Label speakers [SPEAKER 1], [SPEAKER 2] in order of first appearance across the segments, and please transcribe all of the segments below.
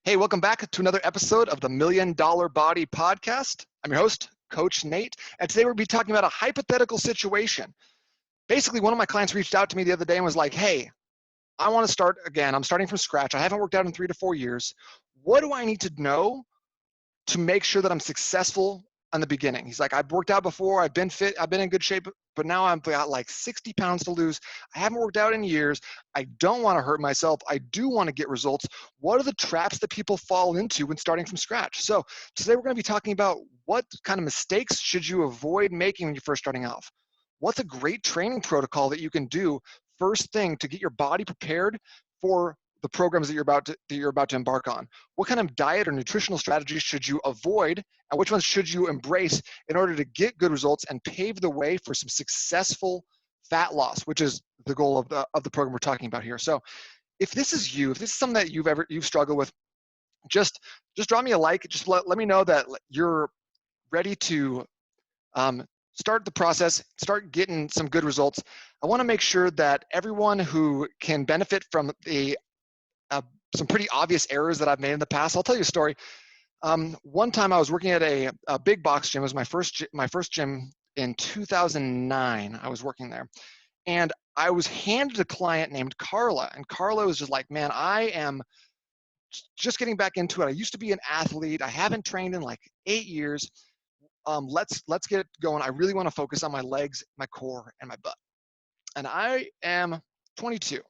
[SPEAKER 1] Hey, welcome back to another episode of the Million Dollar Body Podcast. I'm your host, Coach Nate, and today we'll be talking about a hypothetical situation. Basically, one of my clients reached out to me the other day and was like, hey, I want to start again. I'm starting from scratch. I haven't worked out in 3 to 4 years. What do I need to know to make sure that I'm successful in the beginning? He's like, I've worked out before. I've been fit. I've been in good shape, but now I've got like 60 pounds to lose. I haven't worked out in years. I don't want to hurt myself. I do want to get results. What are the traps that people fall into when starting from scratch? So today we're going to be talking about what kind of mistakes should you avoid making when you're first starting off? What's a great training protocol that you can do first thing to get your body prepared for the programs that you're about to embark on? What kind of diet or nutritional strategies should you avoid, and which ones should you embrace in order to get good results and pave the way for some successful fat loss, which is the goal of the program we're talking about here. So if this is you, if this is something that you've struggled with, just drop me a like. Just let me know that you're ready to start the process, start getting some good results. I want to make sure that everyone who can benefit from some pretty obvious errors that I've made in the past. I'll tell you a story. One time I was working at a big box gym. It was my first gym in 2009. I was working there, and I was handed a client named Carla, and Carla was just like, man, I am just getting back into it. I used to be an athlete. I haven't trained in like 8 years. Let's get going. I really want to focus on my legs, my core, and my butt. And I am 22.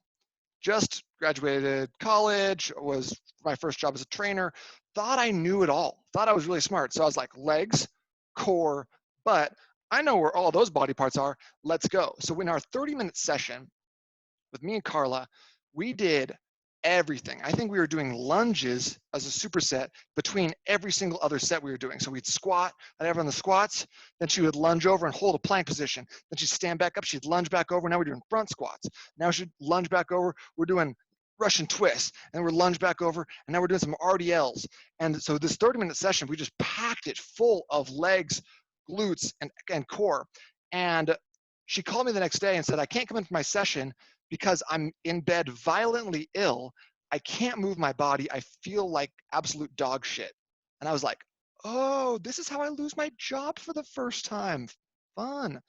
[SPEAKER 1] Just graduated college, was my first job as a trainer, thought I knew it all, thought I was really smart. So I was like, legs, core, butt, I know where all those body parts are, let's go. So in our 30-minute session with me and Carla, we did everything. I think we were doing lunges as a superset between every single other set we were doing. So we'd squat, I'd have her on the squats, then she would lunge over and hold a plank position. Then she'd stand back up, she'd lunge back over. Now we're doing front squats. Now she'd lunge back over. We're doing Russian twists, and we're lunge back over, and now we're doing some RDLs. And so this 30-minute session, we just packed it full of legs, glutes, and core. And she called me the next day and said, I can't come in for my session because I'm in bed violently ill. I can't move my body. I feel like absolute dog shit. And I was like, oh, this is how I lose my job for the first time. Fun.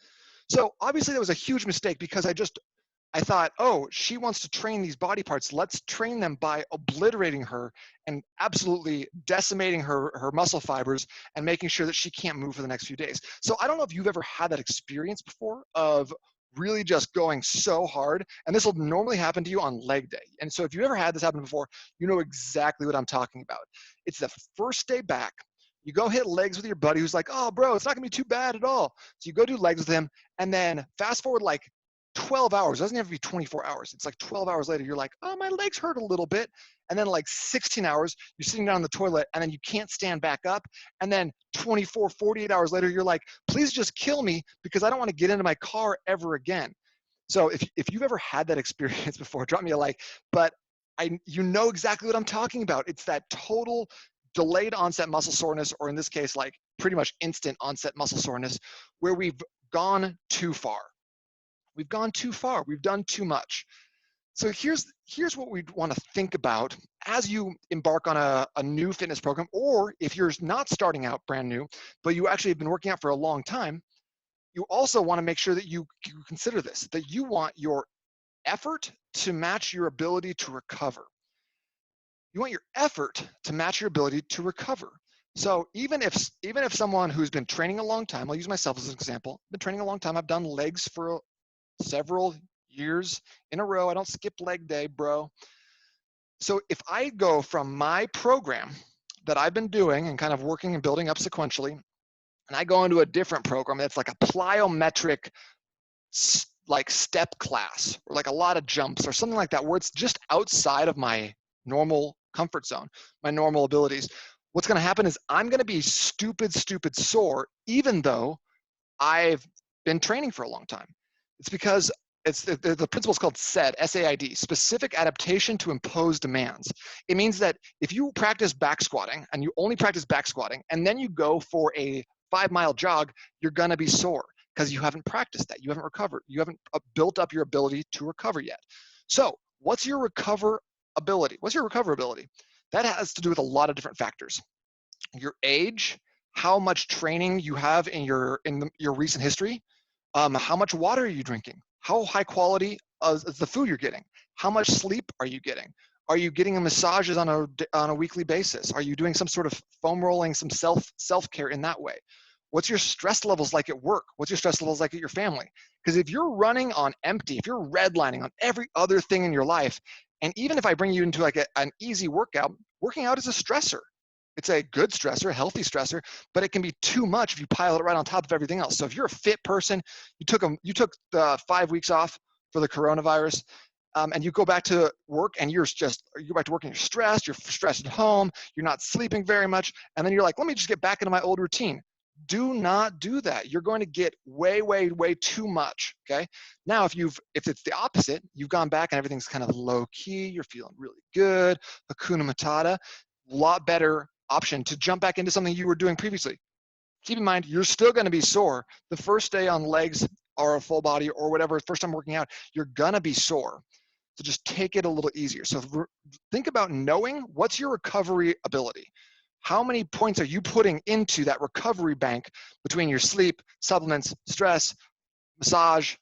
[SPEAKER 1] So obviously that was a huge mistake because I thought, oh, she wants to train these body parts. Let's train them by obliterating her and absolutely decimating her muscle fibers and making sure that she can't move for the next few days. So I don't know if you've ever had that experience before of really just going so hard. And this will normally happen to you on leg day. And so if you ever had this happen before, you know exactly what I'm talking about. It's the first day back. You go hit legs with your buddy who's like, oh, bro, it's not going to be too bad at all. So you go do legs with him. And then fast forward like 12 hours. It doesn't have to be 24 hours. It's like 12 hours later, you're like, oh, my legs hurt a little bit. And then like 16 hours, you're sitting down on the toilet and then you can't stand back up. And then 24, 48 hours later, you're like, please just kill me because I don't want to get into my car ever again. So if you've ever had that experience before, drop me a like. But you know exactly what I'm talking about. It's that total delayed onset muscle soreness, or in this case, like pretty much instant onset muscle soreness, where we've gone too far. We've gone too far. We've done too much. So here's what we want to think about as you embark on a new fitness program, or if you're not starting out brand new, but you actually have been working out for a long time, you also want to make sure that you consider this, that you want your effort to match your ability to recover. You want your effort to match your ability to recover. So even if someone who's been training a long time, I'll use myself as an example, been training a long time, I've done legs for several years in a row. I don't skip leg day, bro. So if I go from my program that I've been doing and kind of working and building up sequentially, and I go into a different program that's like a plyometric like step class or like a lot of jumps or something like that, where it's just outside of my normal comfort zone, my normal abilities, what's going to happen is I'm going to be stupid sore, even though I've been training for a long time. It's because the principle is called SAID, S-A-I-D, specific adaptation to imposed demands. It means that if you practice back squatting and you only practice back squatting and then you go for a 5-mile jog, you're going to be sore because you haven't practiced that. You haven't recovered. You haven't built up your ability to recover yet. So what's your recover ability? What's your recoverability? That has to do with a lot of different factors. Your age, how much training you have in your recent history, how much water are you drinking, how high quality is the food you're getting, how much sleep are you getting, are you getting massages on a weekly basis, are you doing some sort of foam rolling, some self-care in that way? What's your stress levels like at work? What's your stress levels like at your family? Because if you're running on empty, if you're redlining on every other thing in your life, and even if I bring you into like an easy workout, working out is a stressor. It's a good stressor, a healthy stressor, but it can be too much if you pile it right on top of everything else. So if you're a fit person, you took the 5 weeks off for the coronavirus, and you go back to work and you go back to work and you're stressed at home, you're not sleeping very much, and then you're like, let me just get back into my old routine. Do not do that. You're going to get way, way, way too much. Okay. Now, if it's the opposite, you've gone back and everything's kind of low key, you're feeling really good, Hakuna Matata, a lot better option to jump back into something you were doing previously. Keep in mind, you're still going to be sore. The first day on legs or a full body or whatever, first time working out, you're going to be sore. So just take it a little easier. So think about knowing what's your recovery ability. How many points are you putting into that recovery bank between your sleep, supplements, stress, massage,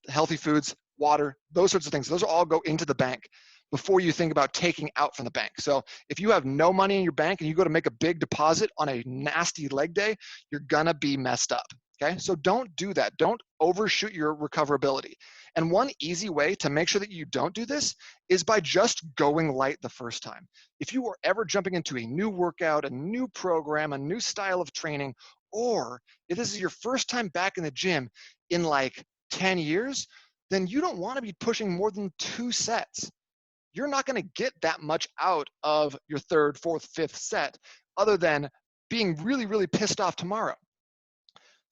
[SPEAKER 1] healthy foods, water, those sorts of things. Those all go into the bank before you think about taking out from the bank. So if you have no money in your bank and you go to make a big deposit on a nasty leg day, you're gonna be messed up. Okay, so don't do that. Don't overshoot your recoverability. And one easy way to make sure that you don't do this is by just going light the first time. If you are ever jumping into a new workout, a new program, a new style of training, or if this is your first time back in the gym in like 10 years, then you don't want to be pushing more than 2 sets. You're not going to get that much out of your third, fourth, fifth set other than being really, really pissed off tomorrow.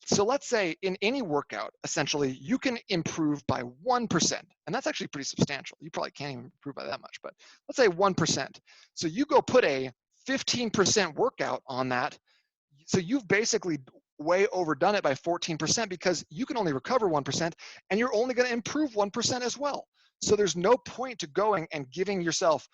[SPEAKER 1] So let's say in any workout, essentially, you can improve by 1%. And that's actually pretty substantial. You probably can't even improve by that much, but let's say 1%. So you go put a 15% workout on that. So you've basically way overdone it by 14% because you can only recover 1% and you're only going to improve 1% as well. So there's no point to going and giving yourself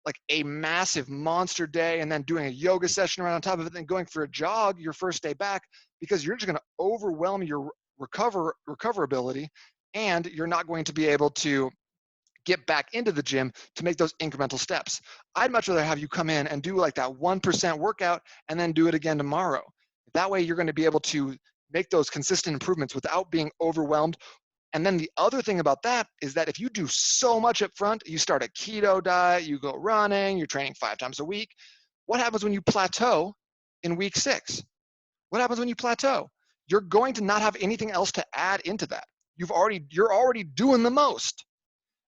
[SPEAKER 1] like a massive monster day and then doing a yoga session right on top of it and then going for a jog your first day back, because you're just going to overwhelm your recoverability and you're not going to be able to get back into the gym to make those incremental steps. I'd much rather have you come in and do like that 1% workout and then do it again tomorrow. That way you're going to be able to make those consistent improvements without being overwhelmed. And then the other thing about that is that if you do so much up front, you start a keto diet, you go running, you're training 5 times a week. What happens when you plateau in week 6? What happens when you plateau? You're going to not have anything else to add into that. You're already doing the most.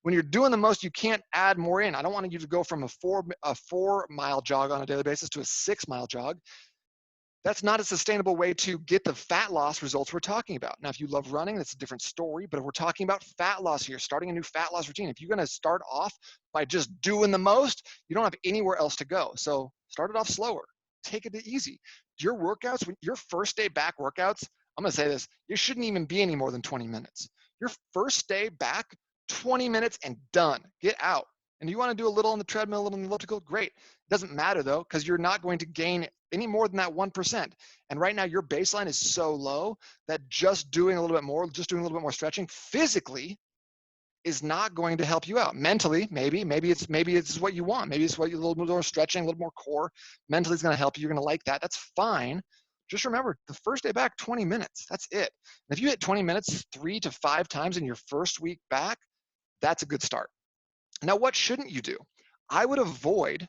[SPEAKER 1] When you're doing the most, you can't add more in. I don't want you to go from a 4-mile jog on a daily basis to a 6-mile jog. That's not a sustainable way to get the fat loss results we're talking about. Now, if you love running, that's a different story, but if we're talking about fat loss here, starting a new fat loss routine, if you're gonna start off by just doing the most, you don't have anywhere else to go. So start it off slower, take it easy. Your workouts, your first day back workouts, I'm gonna say this, you shouldn't even be any more than 20 minutes. Your first day back, 20 minutes and done, get out. And you wanna do a little on the treadmill, a little on the elliptical, great. Doesn't matter though, because you're not going to gain any more than that 1%. And right now your baseline is so low that just doing a little bit more stretching physically is not going to help you out. Mentally, maybe it's what you want. Maybe it's what you a little more stretching, a little more core. Mentally is going to help you. You're going to like that. That's fine. Just remember the first day back, 20 minutes. That's it. And if you hit 20 minutes 3 to 5 times in your first week back, that's a good start. Now, what shouldn't you do? I would avoid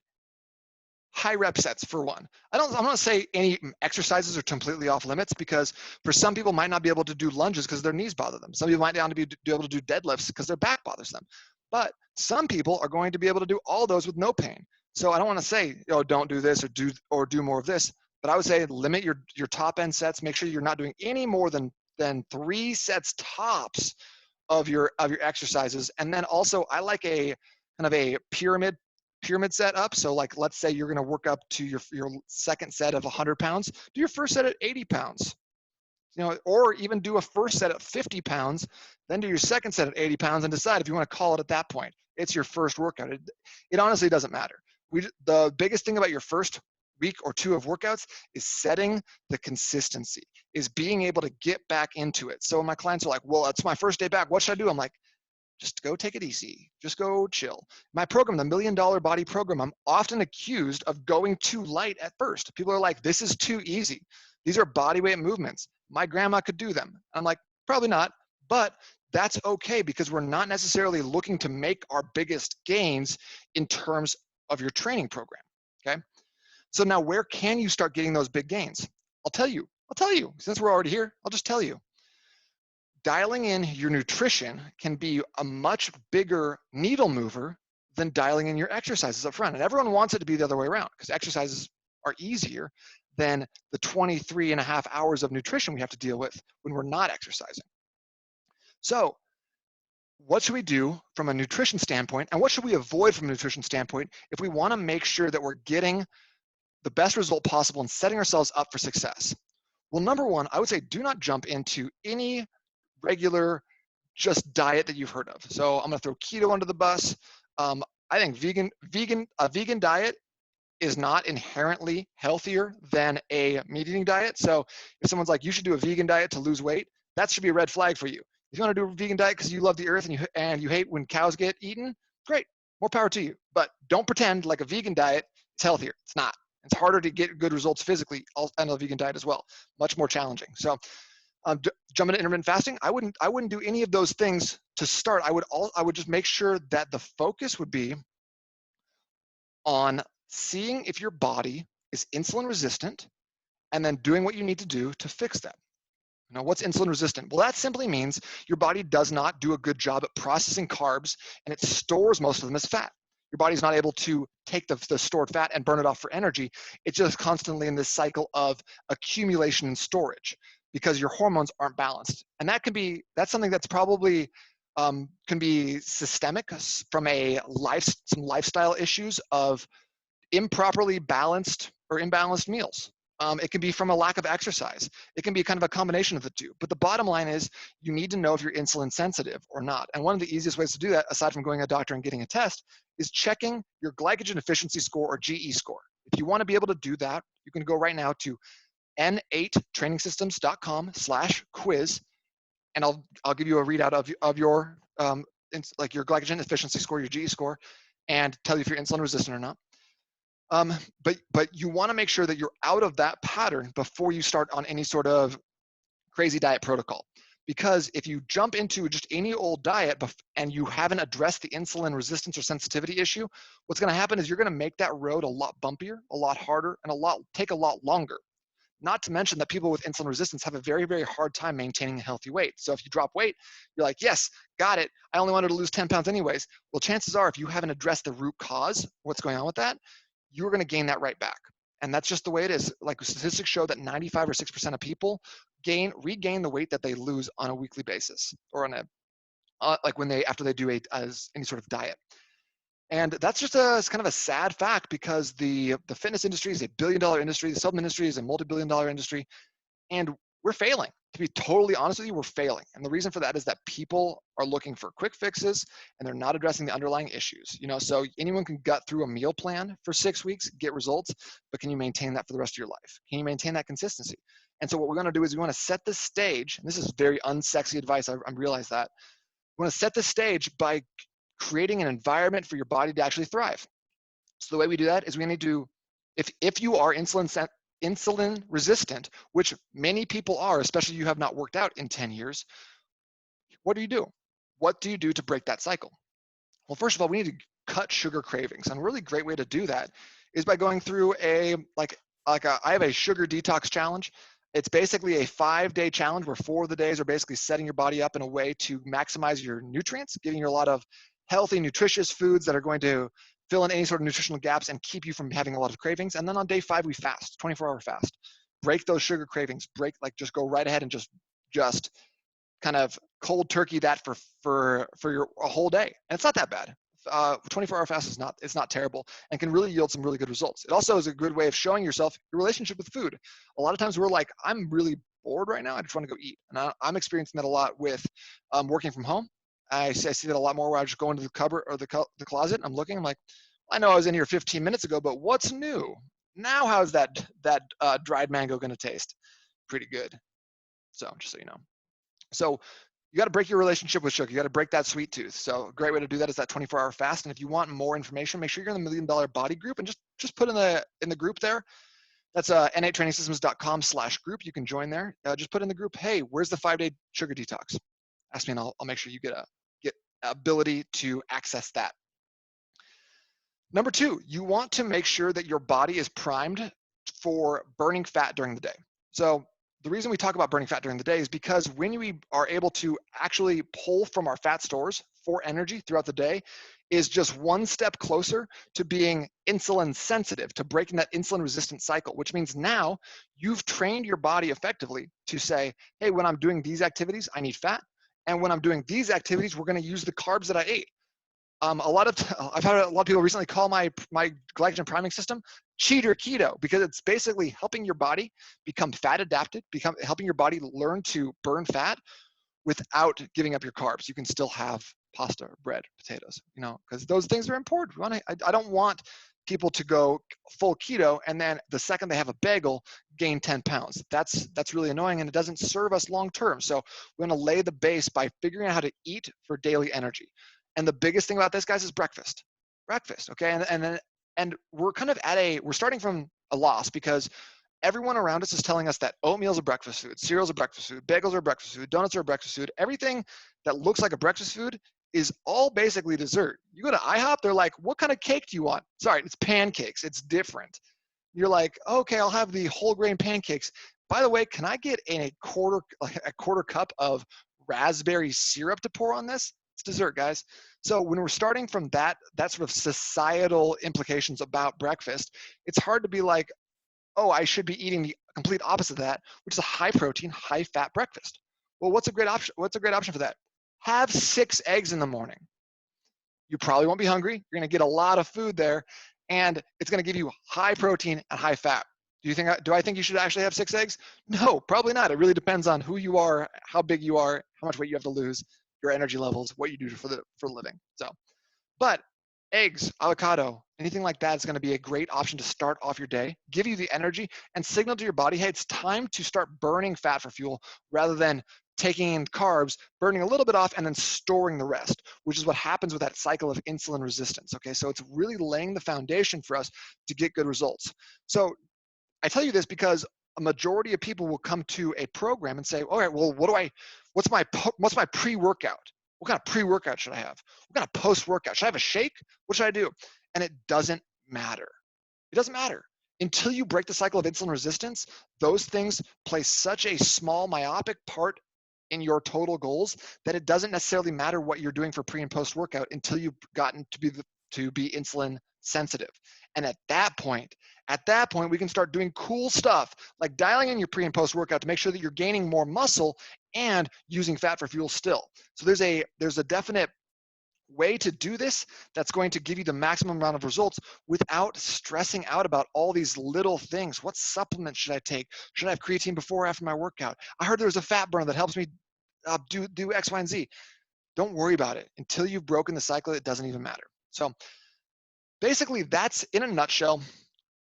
[SPEAKER 1] high rep sets for one. I'm not going to say any exercises are completely off limits, because for some people might not be able to do lunges because their knees bother them. Some people might not be able to do deadlifts because their back bothers them. But some people are going to be able to do all those with no pain. So I don't want to say, oh, don't do this or do more of this. But I would say limit your top end sets. Make sure you're not doing any more than 3 sets tops of your exercises. And then also I like a kind of a pyramid set up. So like, let's say you're going to work up to your second set of 100 pounds, do your first set at 80 pounds, or even do a first set at 50 pounds, then do your second set at 80 pounds and decide if you want to call it at that point. It's your first workout. It honestly doesn't matter. The biggest thing about your first week or two of workouts is setting the consistency, is being able to get back into it. So my clients are like, well, it's my first day back. What should I do? I'm like, just go take it easy. Just go chill. My program, the $1 Million Body Program, I'm often accused of going too light at first. People are like, this is too easy. These are body weight movements. My grandma could do them. I'm like, probably not, but that's okay because we're not necessarily looking to make our biggest gains in terms of your training program, okay? So now where can you start getting those big gains? I'll tell you, since we're already here, I'll just tell you. Dialing in your nutrition can be a much bigger needle mover than dialing in your exercises up front. And everyone wants it to be the other way around because exercises are easier than the 23 and a half hours of nutrition we have to deal with when we're not exercising. So what should we do from a nutrition standpoint, and what should we avoid from a nutrition standpoint if we want to make sure that we're getting the best result possible and setting ourselves up for success? Well, number one, I would say do not jump into any regular just diet that you've heard of. So I'm going to throw keto under the bus. I think a vegan diet is not inherently healthier than a meat eating diet. So if someone's like, you should do a vegan diet to lose weight, that should be a red flag for you. If you want to do a vegan diet because you love the earth and you hate when cows get eaten, great, more power to you. But don't pretend like a vegan diet is healthier. It's not. It's harder to get good results physically on a vegan diet as well. Much more challenging. So jump into intermittent fasting. I wouldn't do any of those things to start. I would just make sure that the focus would be on seeing if your body is insulin resistant and then doing what you need to do to fix that. Now, what's insulin resistant? Well, that simply means your body does not do a good job at processing carbs and it stores most of them as fat. Your body's not able to take the stored fat and burn it off for energy. It's just constantly in this cycle of accumulation and storage because your hormones aren't balanced. And that's something that's probably can be systemic from some lifestyle issues of improperly balanced or imbalanced meals. It can be from a lack of exercise. It can be kind of a combination of the two. But the bottom line is you need to know if you're insulin sensitive or not. And one of the easiest ways to do that, aside from going to a doctor and getting a test, is checking your glycogen efficiency score or GE score. If you want to be able to do that, you can go right now to n8trainingsystems.com/quiz, and I'll give you a readout of your like your glycogen efficiency score, your GE score, and tell you if you're insulin resistant or not. But you want to make sure that you're out of that pattern before you start on any sort of crazy diet protocol. Because if you jump into just any old diet and you haven't addressed the insulin resistance or sensitivity issue, what's going to happen is you're going to make that road a lot bumpier, a lot harder, and take a lot longer. Not to mention that people with insulin resistance have a very, very hard time maintaining a healthy weight. So if you drop weight, you're like, yes, got it. I only wanted to lose 10 pounds anyways. Well, chances are if you haven't addressed the root cause, what's going on with that, you're going to gain that right back. And that's just the way it is. Like statistics show that 95 or 6% of people regain the weight that they lose on a weekly basis or on a like after they do any sort of diet. And that's just it's kind of a sad fact because the fitness industry is a billion-dollar industry, the supplement industry is a multi-billion-dollar industry, and we're failing. To be totally honest with you, we're failing. And the reason for that is that people are looking for quick fixes and they're not addressing the underlying issues. So anyone can gut through a meal plan for 6 weeks, get results, but can you maintain that for the rest of your life? Can you maintain that consistency? And so what we're going to do is we want to set the stage, and this is very unsexy advice, I realize that. We want to set the stage by creating an environment for your body to actually thrive. So the way we do that is we need to, if you are insulin resistant, which many people are, especially you have not worked out in 10 years, what do you do? What do you do to break that cycle? Well, first of all, we need to cut sugar cravings. And a really great way to do that is by going through I have a sugar detox challenge. It's basically a 5-day challenge where 4 of the days are basically setting your body up in a way to maximize your nutrients, giving you a lot of healthy, nutritious foods that are going to fill in any sort of nutritional gaps and keep you from having a lot of cravings. And then on day 5, we fast, 24-hour fast. Break those sugar cravings. Just go right ahead and just kind of cold turkey that for a whole day. And it's not that bad. 24-hour fast it's not terrible and can really yield some really good results. It also is a good way of showing yourself your relationship with food. A lot of times we're like, I'm really bored right now. I just want to go eat. And I'm experiencing that a lot with working from home. I see that a lot more where I just go into the cupboard or the closet. I'm looking. I'm like, I know I was in here 15 minutes ago, but what's new? Now how's that dried mango going to taste? Pretty good. So just so you know. So you got to break your relationship with sugar. You got to break that sweet tooth. So a great way to do that is that 24-hour fast. And if you want more information, make sure you're in the $1 Million Body group and just put in the group there. That's n8trainingsystems.com/group. You can join there. Just put in the group, hey, where's the 5-day sugar detox? Ask me and I'll make sure you get ability to access that. Number 2, you want to make sure that your body is primed for burning fat during the day. So the reason we talk about burning fat during the day is because when we are able to actually pull from our fat stores for energy throughout the day is just one step closer to being insulin sensitive, to breaking that insulin resistant cycle, which means now you've trained your body effectively to say, hey, when I'm doing these activities, I need fat. And when I'm doing these activities, we're going to use the carbs that I ate. I've had a lot of people recently call my glycogen priming system cheater keto, because it's basically helping your body become fat adapted, helping your body learn to burn fat without giving up your carbs. You can still have pasta, bread, potatoes, because those things are important. I don't want people to go full keto and then the second they have a bagel gain 10 pounds. That's really annoying and it doesn't serve us long term. So we're going to lay the base by figuring out how to eat for daily energy. And the biggest thing about this, guys, is breakfast. Okay, and we're kind of we're starting from a loss because everyone around us is telling us that oatmeal's a breakfast food, cereal's a breakfast food, bagels are a breakfast food, donuts are a breakfast food. Everything that looks like a breakfast food is all basically dessert. You go to IHOP, they're like, what kind of cake do you want? Sorry, it's pancakes. It's different. You're like, okay, I'll have the whole grain pancakes. By the way, can I get a quarter cup of raspberry syrup to pour on this? It's dessert, guys. So when we're starting from that sort of societal implications about breakfast, it's hard to be like, oh, I should be eating the complete opposite of that, which is a high protein, high fat breakfast. Well, what's a great option? What's a great option for that? Have 6 eggs in the morning. You probably won't be hungry. You're going to get a lot of food there, and it's going to give you high protein and high fat. Do I think you should actually have 6 eggs? No, probably not. It really depends on who you are, how big you are, how much weight you have to lose, your energy levels, what you do for a living. So, but eggs, avocado, anything like that is going to be a great option to start off your day, give you the energy, and signal to your body, hey, it's time to start burning fat for fuel rather than taking in carbs, burning a little bit off, and then storing the rest, which is what happens with that cycle of insulin resistance. Okay, so it's really laying the foundation for us to get good results. So I tell you this because a majority of people will come to a program and say, all right, well, what's my pre-workout? What kind of pre-workout should I have? What kind of post-workout? Should I have a shake? What should I do? And it doesn't matter. It doesn't matter. Until you break the cycle of insulin resistance, those things play such a small, myopic part in your total goals that it doesn't necessarily matter what you're doing for pre and post workout until you've gotten to be insulin sensitive. And at that point, we can start doing cool stuff like dialing in your pre and post workout to make sure that you're gaining more muscle and using fat for fuel still. So there's a definite way to do this that's going to give you the maximum amount of results without stressing out about all these little things. What supplements should I take? Should I have creatine before or after my workout? I heard there's a fat burner that helps me do X, Y, and Z. Don't worry about it. Until you've broken the cycle, it doesn't even matter. So basically, that's in a nutshell.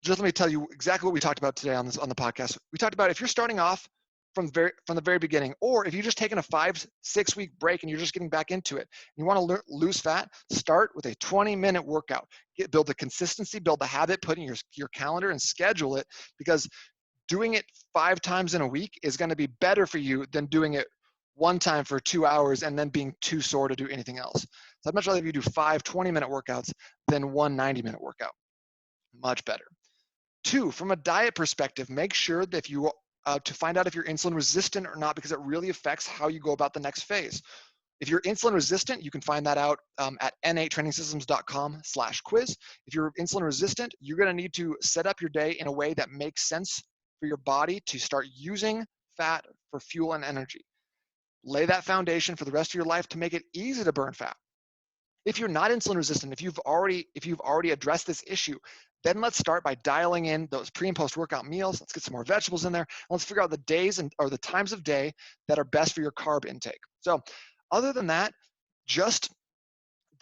[SPEAKER 1] Just let me tell you exactly what we talked about today on the podcast. We talked about if you're starting off from the very beginning, or if you're just taking a 5-6 week break and you're just getting back into it, you want to lose fat, start with a 20-minute workout. Build the consistency, build the habit, put in your calendar and schedule it, because doing it 5 times in a week is going to be better for you than doing it one time for 2 hours and then being too sore to do anything else. So I'd much rather if you do 5 20-minute workouts than one 90-minute workout. Much better. 2, from a diet perspective, make sure that if you to find out if you're insulin resistant or not, because it really affects how you go about the next phase. If you're insulin resistant, you can find that out at n8trainingsystems.com/quiz. If you're insulin resistant, you're going to need to set up your day in a way that makes sense for your body to start using fat for fuel and energy. Lay that foundation for the rest of your life to make it easy to burn fat. If you're not insulin resistant, if you've already addressed this issue, then let's start by dialing in those pre and post workout meals. Let's get some more vegetables in there. Let's figure out the days or the times of day that are best for your carb intake. So other than that, just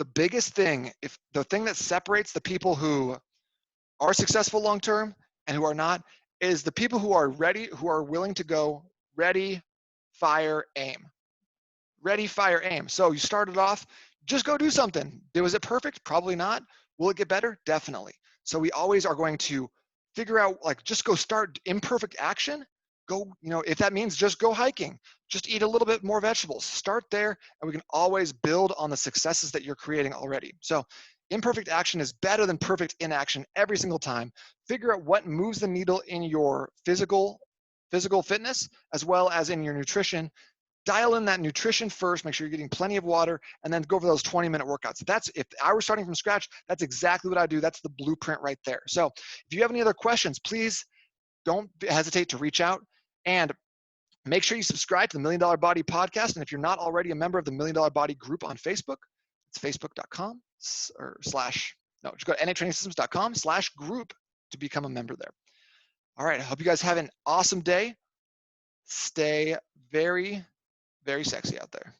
[SPEAKER 1] the biggest thing, if the thing that separates the people who are successful long term and who are not, is the people who are ready, who are willing to go ready, fire, aim. Ready, fire, aim. So you started off, just go do something. Was it perfect? Probably not. Will it get better? Definitely. So we always are going to figure out, like, just go start imperfect action. Go, if that means just go hiking, just eat a little bit more vegetables. Start there, and we can always build on the successes that you're creating already. So imperfect action is better than perfect inaction every single time. Figure out what moves the needle in your physical fitness as well as in your nutrition. Dial in that nutrition first, make sure you're getting plenty of water, and then go for those 20-minute workouts. If I were starting from scratch, that's exactly what I do. That's the blueprint right there. So if you have any other questions, please don't hesitate to reach out, and make sure you subscribe to the $1 Million Body Podcast. And if you're not already a member of the $1 Million Body group on Facebook, it's facebook.com or slash, no, just go to natrainingsystems.com/group to become a member there. All right, I hope you guys have an awesome day. Stay very, very sexy out there.